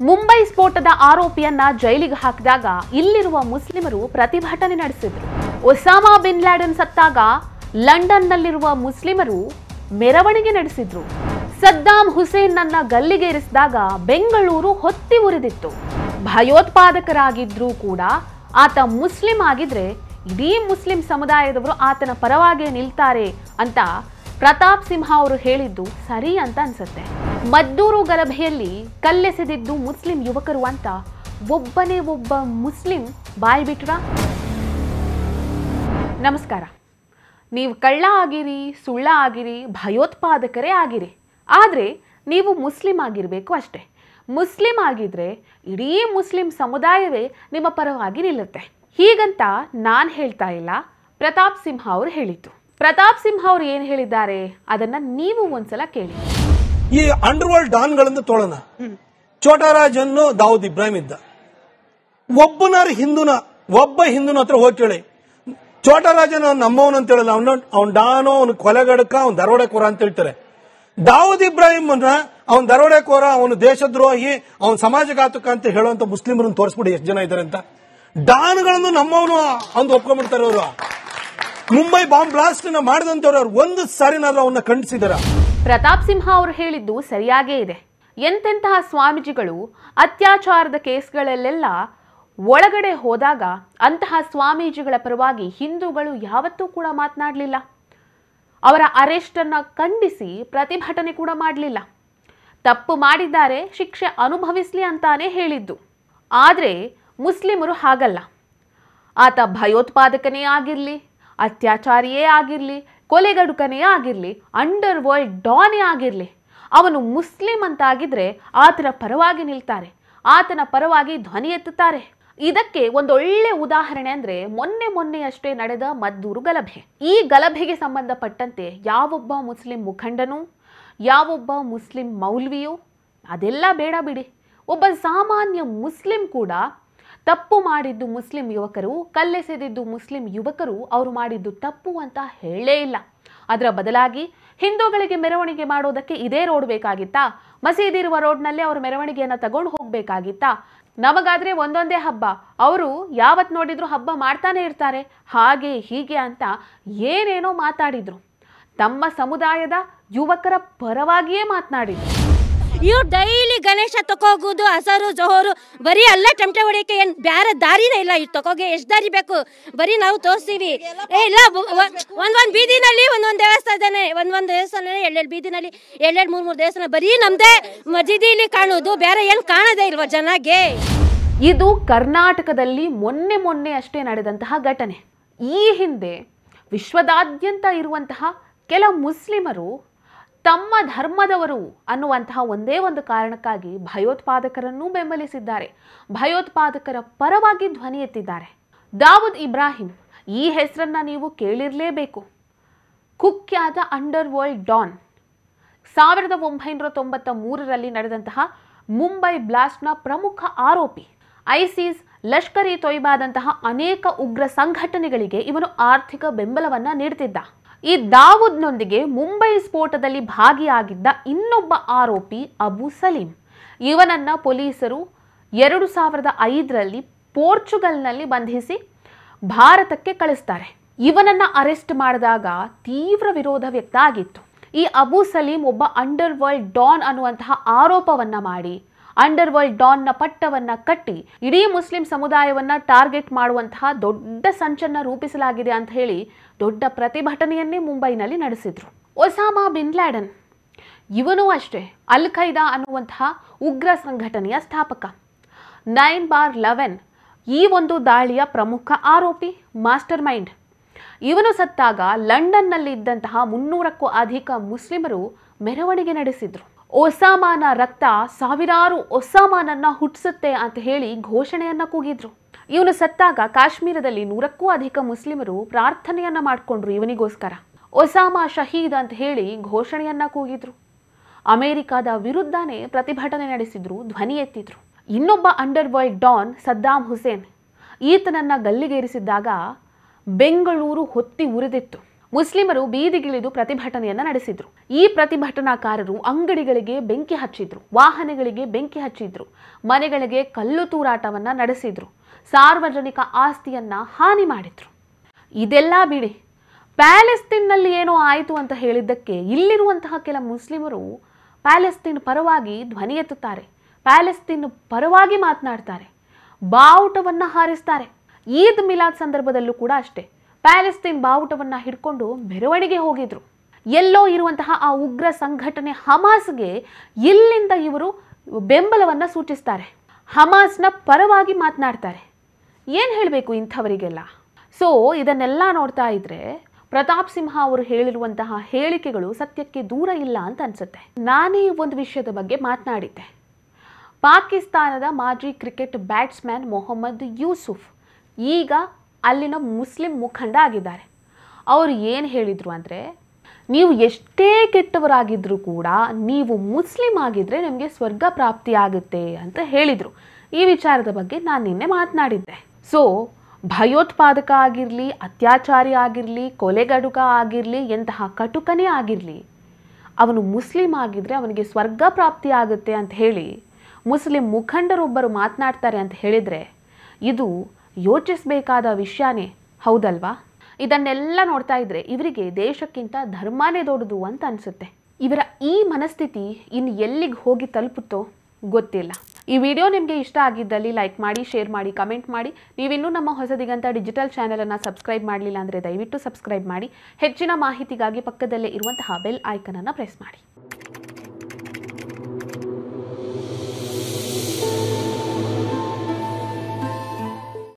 ಮುಂಬೈ ಸ್ಫೋಟದ ಆರೋಪಿಯನ್ನ ಜೈಲಿಗೆ ಹಾಕಿದಾಗ ಇಲ್ಲಿರುವ ಮುಸ್ಲಿಮರು ಪ್ರತಿಭಟನೆ ನಡೆಸಿದ್ರು. ಒಸಾಮಾ ಬಿನ್ ಲ್ಯಾಡನ್ ಸತ್ತಾಗ ಲಂಡನ್ನಲ್ಲಿರುವ ಮುಸ್ಲಿಮರು ಮೆರವಣಿಗೆ ನಡೆಸಿದ್ರು. ಸದ್ದಾಂ ಹುಸೇನ್ನನ್ನ ಗಲ್ಲಿಗೇರಿಸಿದಾಗ ಬೆಂಗಳೂರು ಹೊತ್ತಿ ಉರಿದಿತ್ತು. ಭಯೋತ್ಪಾದಕರಾಗಿದ್ರೂ ಕೂಡ ಆತ ಮುಸ್ಲಿಂ ಆಗಿದ್ರೆ ಇಡೀ ಮುಸ್ಲಿಂ ಸಮುದಾಯದವರು ಆತನ ಪರವಾಗಿ ನಿಲ್ತಾರೆ ಅಂತ ಪ್ರತಾಪ್ ಸಿಂಹ ಅವರು ಹೇಳಿದ್ದು ಸರಿ ಅಂತ ಅನ್ಸುತ್ತೆ. ಮದ್ದೂರು ಗಲಭೆಯಲ್ಲಿ ಕಲ್ಲೆಸೆದಿದ್ದು ಮುಸ್ಲಿಂ ಯುವಕರು ಅಂತ ಒಬ್ಬನೇ ಒಬ್ಬ ಮುಸ್ಲಿಂ ಬಾಯ್ ಬಿಟ್ರ? ನಮಸ್ಕಾರ. ನೀವು ಕಳ್ಳ ಆಗಿರಿ, ಸುಳ್ಳ ಆಗಿರಿ, ಭಯೋತ್ಪಾದಕರೇ ಆಗಿರಿ, ಆದರೆ ನೀವು ಮುಸ್ಲಿಂ ಆಗಿರಬೇಕು ಅಷ್ಟೇ. ಮುಸ್ಲಿಂ ಆಗಿದ್ರೆ ಇಡೀ ಮುಸ್ಲಿಂ ಸಮುದಾಯವೇ ನಿಮ್ಮ ಪರವಾಗಿ ನಿಲ್ಲುತ್ತೆ. ಹೀಗಂತ ನಾನು ಹೇಳ್ತಾ ಇಲ್ಲ, ಪ್ರತಾಪ್ ಸಿಂಹ ಅವರು ಹೇಳಿದ್ದು. ಪ್ರತಾಪ್ ಸಿಂಹ ಅವರು ಏನು ಹೇಳಿದ್ದಾರೆ ಅದನ್ನ ನೀವು ಒಂದ್ಸಲ ಕೇಳಿ. ಈ ಅಂಡರ್ ವರ್ಲ್ಡ್ ಡಾನ್ಗಳಿಂದ ತೊಳೋಣ. ಚೋಟರಾಜನ್ನು ದಾವೂದ್ ಇಬ್ರಾಹಿಂ ಇದ್ದ. ಒಬ್ಬ ಹಿಂದೂನ ಹತ್ರ ಹೋಗಿ ಕೇಳಿ, ಚೋಟರಾಜನ ನಮ್ಮವನು ಅಂತ ಹೇಳಲ್ಲ, ಅವ್ನ ಡಾನೋ, ಅವನು ಕೊಲೆಗಡಕ, ಅವ್ನ ದರೋಡೆಕೋರ ಅಂತ ಹೇಳ್ತಾರೆ. ದಾವೂದ್ ಇಬ್ರಾಹಿಂ ಅವನ್ ದರೋಡೆಕೋರ, ಅವನು ದೇಶದ್ರೋಹಿ, ಅವನ್ ಸಮಾಜಘಾತಕ ಅಂತ ಹೇಳುವಂತ ಮುಸ್ಲಿಮರನ್ನು ತೋರಿಸ್ಬಿಡಿ ಎಷ್ಟು ಜನ ಇದ್ದಾರೆ ಅಂತ. ಡಾನ್ಗಳನ್ನು ನಮ್ಮವನು ಅಂದು ಒಪ್ಕೊಂಡ್ಬಿಡ್ತಾರೆ ಅವರು. ಮುಂಬೈ ಬಾಂಬ್ ಬ್ಲಾಸ್ಟ್ ಮಾಡಿದಂತವ್ರು ಅವ್ರು ಒಂದು ಸಾರಿನಾದ್ರೂ ಅವನ್ನ ಖಂಡಿಸಿದಾರ? ಪ್ರತಾಪ್ ಸಿಂಹ ಅವರು ಹೇಳಿದ್ದು ಸರಿಯಾಗೇ ಇದೆ. ಎಂತೆಂತಹ ಸ್ವಾಮೀಜಿಗಳು ಅತ್ಯಾಚಾರದ ಕೇಸ್ಗಳಲ್ಲೆಲ್ಲ ಒಳಗಡೆ ಹೋದಾಗ ಅಂತಹ ಸ್ವಾಮೀಜಿಗಳ ಪರವಾಗಿ ಹಿಂದೂಗಳು ಯಾವತ್ತೂ ಕೂಡ ಮಾತನಾಡಲಿಲ್ಲ. ಅವರ ಅರೆಸ್ಟನ್ನು ಖಂಡಿಸಿ ಪ್ರತಿಭಟನೆ ಕೂಡ ಮಾಡಲಿಲ್ಲ. ತಪ್ಪು ಮಾಡಿದ್ದಾರೆ, ಶಿಕ್ಷೆ ಅನುಭವಿಸಲಿ ಅಂತಾನೆ ಹೇಳಿದ್ದು. ಆದರೆ ಮುಸ್ಲಿಮರು ಹಾಗಲ್ಲ. ಆತ ಭಯೋತ್ಪಾದಕನೇ ಆಗಿರಲಿ, ಅತ್ಯಾಚಾರಿಯೇ ಆಗಿರಲಿ, ಕೊಲೆಗಡುಕನೇ ಆಗಿರಲಿ, ಅಂಡರ್ ವರ್ಲ್ಡ್ ಡಾನೇ ಆಗಿರಲಿ, ಅವನು ಮುಸ್ಲಿಂ ಅಂತಾಗಿದ್ರೆ ಆತನ ಪರವಾಗಿ ನಿಲ್ತಾರೆ, ಆತನ ಪರವಾಗಿ ಧ್ವನಿ ಎತ್ತುತ್ತಾರೆ. ಇದಕ್ಕೆ ಒಂದೊಳ್ಳೆ ಉದಾಹರಣೆ ಅಂದ್ರೆ ಮೊನ್ನೆಯಷ್ಟೇ ನಡೆದ ಮದ್ದೂರು ಗಲಭೆ. ಈ ಗಲಭೆಗೆ ಸಂಬಂಧಪಟ್ಟಂತೆ ಯಾವೊಬ್ಬ ಮುಸ್ಲಿಂ ಮುಖಂಡನೂ, ಯಾವೊಬ್ಬ ಮುಸ್ಲಿಂ ಮೌಲ್ವಿಯೂ, ಅದೆಲ್ಲ ಬೇಡ ಬಿಡಿ, ಒಬ್ಬ ಸಾಮಾನ್ಯ ಮುಸ್ಲಿಂ ಕೂಡ ತಪ್ಪು ಮಾಡಿದ್ದು ಮುಸ್ಲಿಂ ಯುವಕರು, ಕಲ್ಲೆಸೆದಿದ್ದು ಮುಸ್ಲಿಂ ಯುವಕರು ಅವರು ಮಾಡಿದ್ದು ತಪ್ಪು ಅಂತ ಹೇಳೇ ಇಲ್ಲ. ಅದರ ಬದಲಾಗಿ ಹಿಂದೂಗಳಿಗೆ ಮೆರವಣಿಗೆ ಮಾಡೋದಕ್ಕೆ ಇದೇ ರೋಡ್ ಬೇಕಾಗಿತ್ತಾ? ಮಸೀದಿ ಇರುವ ರೋಡ್ನಲ್ಲೇ ಅವರು ಮೆರವಣಿಗೆಯನ್ನು ತಗೊಂಡು ಹೋಗ್ಬೇಕಾಗಿತ್ತಾ? ನಮಗಾದ್ರೆ ಒಂದೊಂದೇ ಹಬ್ಬ, ಅವರು ಯಾವತ್ತು ನೋಡಿದ್ರು ಹಬ್ಬ ಮಾಡ್ತಾನೆ ಇರ್ತಾರೆ, ಹಾಗೆ ಹೀಗೆ ಅಂತ ಏನೇನೋ ಮಾತಾಡಿದ್ರು. ತಮ್ಮ ಸಮುದಾಯದ ಯುವಕರ ಪರವಾಗಿಯೇ ಮಾತನಾಡಿದ್ರು. ಇವ್ರು ಡೈಲಿ ಗಣೇಶ ತಕೋಗುದು, ಹಸರು ಜೋಹರು ಬರೀ ಅಲ್ಲ ಟಮಟೆ ಹೊಡಿಯಕ್ಕೆ ಏನ್ ಬೇರೆ ದಾರಿನೇ ಇಲ್ಲ. ಇವ್ ತಕೋಗೆ ಎಷ್ಟು ದಾರಿ ಬೇಕು ಬರೀ ನಾವು ತೋರಿಸ್ತೀವಿ. ಇಲ್ಲ ಒಂದೊಂದು ಬೀದಿನಲ್ಲಿ ಒಂದೊಂದು ದೇವಸ್ಥಾನ, ಒಂದೊಂದು ದೇವಸ್ಥಾನ, ಎರಡೆರಡು ಬೀದಿನಲ್ಲಿ ಎರಡೆರಡು ಮೂರು ದೇವಸ್ಥಾನ ಬರೀ ನಮ್ದೇ ಮಸೀದಿಲಿ ಕಾಣುದು, ಬೇರೆ ಏನ್ ಕಾಣದೇ ಇಲ್ವಾ ಜನಗೆ? ಇದು ಕರ್ನಾಟಕದಲ್ಲಿ ಮೊನ್ನೆ ಅಷ್ಟೇ ನಡೆದಂತಹ ಘಟನೆ. ಈ ಹಿಂದೆ ವಿಶ್ವದಾದ್ಯಂತ ಇರುವಂತಹ ಕೆಲ ಮುಸ್ಲಿಮರು ತಮ್ಮ ಧರ್ಮದವರು ಅನ್ನುವಂತಹ ಒಂದೇ ಒಂದು ಕಾರಣಕ್ಕಾಗಿ ಭಯೋತ್ಪಾದಕರನ್ನೂ ಬೆಂಬಲಿಸಿದ್ದಾರೆ, ಭಯೋತ್ಪಾದಕರ ಪರವಾಗಿ ಧ್ವನಿ ಎತ್ತಿದ್ದಾರೆ. ದಾವೂದ್ ಇಬ್ರಾಹಿಂ ಈ ಹೆಸರನ್ನ ನೀವು ಕೇಳಿರಲೇಬೇಕು. ಕುಖ್ಯಾತ ಅಂಡರ್ ವರ್ಲ್ಡ್ ಡಾನ್. 1993ರಲ್ಲಿ ನಡೆದಂತಹ ಮುಂಬೈ ಬ್ಲಾಸ್ಟ್ನ ಪ್ರಮುಖ ಆರೋಪಿ. ಐಸಿಸ್, ಲಷ್ಕರ್ ಇ ತೊಯ್ಬಾದಂತಹ ಅನೇಕ ಉಗ್ರ ಸಂಘಟನೆಗಳಿಗೆ ಇವನು ಆರ್ಥಿಕ ಬೆಂಬಲವನ್ನ ನೀಡುತ್ತಿದ್ದ. ಈ ದಾವೂದ್ನೊಂದಿಗೆ ಮುಂಬೈ ಸ್ಫೋಟದಲ್ಲಿ ಭಾಗಿಯಾಗಿದ್ದ ಇನ್ನೊಬ್ಬ ಆರೋಪಿ ಅಬು ಸಲೀಂ. ಇವನನ್ನ ಪೊಲೀಸರು 2005ರಲ್ಲಿ ಪೋರ್ಚುಗಲ್ನಲ್ಲಿ ಬಂಧಿಸಿ ಭಾರತಕ್ಕೆ ಕಳಿಸ್ತಾರೆ. ಇವನನ್ನ ಅರೆಸ್ಟ್ ಮಾಡಿದಾಗ ತೀವ್ರ ವಿರೋಧ ವ್ಯಕ್ತ ಆಗಿತ್ತು. ಈ ಅಬು ಸಲೀಂ ಒಬ್ಬ ಅಂಡರ್ ವರ್ಲ್ಡ್ ಡಾನ್ ಅನ್ನುವಂತಹ ಆರೋಪವನ್ನ ಮಾಡಿ, ಅಂಡರ್ ವರ್ಲ್ಡ್ ಡಾನ್ನ ಪಟ್ಟವನ್ನ ಕಟ್ಟಿ ಇಡೀ ಮುಸ್ಲಿಂ ಸಮುದಾಯವನ್ನ ಟಾರ್ಗೆಟ್ ಮಾಡುವಂತಹ ದೊಡ್ಡ ಸಂಚನ್ನ ರೂಪಿಸಲಾಗಿದೆ ಅಂತ ಹೇಳಿ ದೊಡ್ಡ ಪ್ರತಿಭಟನೆಯನ್ನೇ ಮುಂಬೈನಲ್ಲಿ ನಡೆಸಿದ್ರು. ಒಸಾಮಾ ಬಿನ್ ಲ್ಯಾಡನ್ ಇವನು ಅಷ್ಟೇ ಅಲ್ ಖೈದಾ ಅನ್ನುವಂತಹ ಉಗ್ರ ಸಂಘಟನೆಯ ಸ್ಥಾಪಕ. 9/11 ಈ ಒಂದು ದಾಳಿಯ ಪ್ರಮುಖ ಆರೋಪಿ, ಮಾಸ್ಟರ್ ಮೈಂಡ್. ಇವನು ಸತ್ತಾಗ ಲಂಡನ್ನಲ್ಲಿ ಇದ್ದಂತಹ 300ಕ್ಕೂ ಅಧಿಕ ಮುಸ್ಲಿಮರು ಮೆರವಣಿಗೆ ನಡೆಸಿದ್ರು. ಒಸಾಮಾನ ರಕ್ತ ಸಾವಿರಾರು ಒಸಾಮಾನನ್ನ ಹುಟ್ಟಿಸುತ್ತೆ ಅಂತ ಹೇಳಿ ಘೋಷಣೆಯನ್ನ ಕೂಗಿದ್ರು. ಇವನು ಸತ್ತಾಗ ಕಾಶ್ಮೀರದಲ್ಲಿ 100ಕ್ಕೂ ಅಧಿಕ ಮುಸ್ಲಿಮರು ಪ್ರಾರ್ಥನೆಯನ್ನ ಮಾಡಿಕೊಂಡ್ರು ಇವನಿಗೋಸ್ಕರ. ಒಸಾಮಾ ಶಹೀದ್ ಅಂತ ಹೇಳಿ ಘೋಷಣೆಯನ್ನ ಕೂಗಿದ್ರು. ಅಮೆರಿಕದ ವಿರುದ್ಧನೇ ಪ್ರತಿಭಟನೆ ನಡೆಸಿದ್ರು, ಧ್ವನಿ ಎತ್ತಿದ್ರು. ಇನ್ನೊಬ್ಬ underworld don Saddam Hussein. ಈತನನ್ನ ಗಲ್ಲಿಗೇರಿಸಿದ್ದಾಗ ಬೆಂಗಳೂರು ಹೊತ್ತಿ ಉರಿದಿತ್ತು. ಮುಸ್ಲಿಮರು ಬೀದಿಗಿಳಿದು ಪ್ರತಿಭಟನೆಯನ್ನ ನಡೆಸಿದ್ರು. ಈ ಪ್ರತಿಭಟನಾಕಾರರು ಅಂಗಡಿಗಳಿಗೆ ಬೆಂಕಿ ಹಚ್ಚಿದ್ರು, ವಾಹನಗಳಿಗೆ ಬೆಂಕಿ ಹಚ್ಚಿದ್ರು, ಮನೆಗಳಿಗೆ ಕಲ್ಲು ತೂರಾಟವನ್ನ ನಡೆಸಿದ್ರು, ಸಾರ್ವಜನಿಕ ಆಸ್ತಿಯನ್ನ ಹಾನಿ ಮಾಡಿದ್ರು. ಇದೆಲ್ಲ ಬಿಡಿ, ಪ್ಯಾಲೆಸ್ತೀನ್ನಲ್ಲಿ ಏನೋ ಆಯಿತು ಅಂತ ಹೇಳಿದ್ದಕ್ಕೆ ಇಲ್ಲಿರುವಂತಹ ಕೆಲ ಮುಸ್ಲಿಮರು ಪ್ಯಾಲೆಸ್ತೀನ್ ಪರವಾಗಿ ಧ್ವನಿ ಎತ್ತುತ್ತಾರೆ, ಪ್ಯಾಲೆಸ್ತೀನ್ ಪರವಾಗಿ ಮಾತನಾಡ್ತಾರೆ, ಬಾವುಟವನ್ನ ಹಾರಿಸ್ತಾರೆ. ಈದ್ ಮಿಲಾದ್ ಸಂದರ್ಭದಲ್ಲೂ ಕೂಡ ಅಷ್ಟೇ, ಪ್ಯಾಲೆಸ್ತೀನ್ ಬಾವುಟವನ್ನ ಹಿಡ್ಕೊಂಡು ಮೆರವಣಿಗೆ ಹೋಗಿದ್ರು. ಎಲ್ಲೋ ಇರುವಂತಹ ಆ ಉಗ್ರ ಸಂಘಟನೆ ಹಮಾಸ್ಗೆ ಇಲ್ಲಿಂದ ಇವರು ಬೆಂಬಲವನ್ನ ಸೂಚಿಸ್ತಾರೆ, ಹಮಾಸ್ನ ಪರವಾಗಿ ಮಾತನಾಡ್ತಾರೆ. ಏನು ಹೇಳಬೇಕು ಇಂಥವರಿಗೆಲ್ಲ? ಸೊ ಇದನ್ನೆಲ್ಲ ನೋಡ್ತಾ ಇದ್ರೆ ಪ್ರತಾಪ್ ಸಿಂಹ ಅವರು ಹೇಳಿರುವಂತಹ ಹೇಳಿಕೆಗಳು ಸತ್ಯಕ್ಕೆ ದೂರ ಇಲ್ಲ ಅಂತ ಅನ್ಸುತ್ತೆ. ನಾನೇ ಒಂದು ವಿಷಯದ ಬಗ್ಗೆ ಮಾತನಾಡಿದ್ದೆ. ಪಾಕಿಸ್ತಾನದ ಮಾಜಿ ಕ್ರಿಕೆಟ್ ಬ್ಯಾಟ್ಸ್ಮನ್ ಮೊಹಮ್ಮದ್ ಯೂಸುಫ್ ಈಗ ಅಲ್ಲಿನ ಮುಸ್ಲಿಂ ಮುಖಂಡ ಆಗಿದ್ದಾರೆ. ಅವರು ಏನು ಹೇಳಿದರು ಅಂದರೆ, ನೀವು ಎಷ್ಟೇ ಕೆಟ್ಟವರಾಗಿದ್ದರೂ ಕೂಡ ನೀವು ಮುಸ್ಲಿಂ ಆಗಿದ್ದರೆ ನಿಮಗೆ ಸ್ವರ್ಗ ಪ್ರಾಪ್ತಿ ಆಗುತ್ತೆ ಅಂತ ಹೇಳಿದರು. ಈ ವಿಚಾರದ ಬಗ್ಗೆ ನಾನು ನಿನ್ನೆ ಮಾತನಾಡಿದ್ದೆ. ಸೊ ಭಯೋತ್ಪಾದಕ ಆಗಿರಲಿ, ಅತ್ಯಾಚಾರಿ ಆಗಿರಲಿ, ಕೊಲೆಗಡುಕ ಆಗಿರಲಿ, ಎಂತಹ ಕಟುಕನೇ ಆಗಿರಲಿ, ಅವನು ಮುಸ್ಲಿಂ ಆಗಿದ್ದರೆ ಅವನಿಗೆ ಸ್ವರ್ಗ ಪ್ರಾಪ್ತಿ ಆಗುತ್ತೆ ಅಂತ ಹೇಳಿ ಮುಸ್ಲಿಂ ಮುಖಂಡರೊಬ್ಬರು ಮಾತನಾಡ್ತಾರೆ ಅಂತ ಹೇಳಿದರೆ ಇದು ಯೋಚಿಸಬೇಕಾದ ವಿಷಯನೇ ಹೌದಲ್ವಾ? ಇದನ್ನೆಲ್ಲ ನೋಡ್ತಾ ಇದ್ರೆ ಇವರಿಗೆ ದೇಶಕ್ಕಿಂತ ಧರ್ಮನೇ ದೊಡ್ಡದು ಅಂತ ಅನಿಸುತ್ತೆ. ಇವರ ಈ ಮನಸ್ಥಿತಿ ಇನ್ನು ಎಲ್ಲಿಗೆ ಹೋಗಿ ತಲುಪುತ್ತೋ ಗೊತ್ತಿಲ್ಲ. ಈ ವಿಡಿಯೋ ನಿಮಗೆ ಇಷ್ಟ ಆಗಿದ್ದಲ್ಲಿ ಲೈಕ್ ಮಾಡಿ, ಶೇರ್ ಮಾಡಿ, ಕಮೆಂಟ್ ಮಾಡಿ. ನೀವಿನ್ನೂ ನಮ್ಮ ಹೊಸದಿಗಂತ ಡಿಜಿಟಲ್ ಚಾನಲನ್ನು ಸಬ್ಸ್ಕ್ರೈಬ್ ಮಾಡಲಿಲ್ಲ ಅಂದರೆ ದಯವಿಟ್ಟು ಸಬ್ಸ್ಕ್ರೈಬ್ ಮಾಡಿ. ಹೆಚ್ಚಿನ ಮಾಹಿತಿಗಾಗಿ ಪಕ್ಕದಲ್ಲೇ ಇರುವಂತಹ ಬೆಲ್ ಐಕನನ್ನು ಪ್ರೆಸ್ ಮಾಡಿ.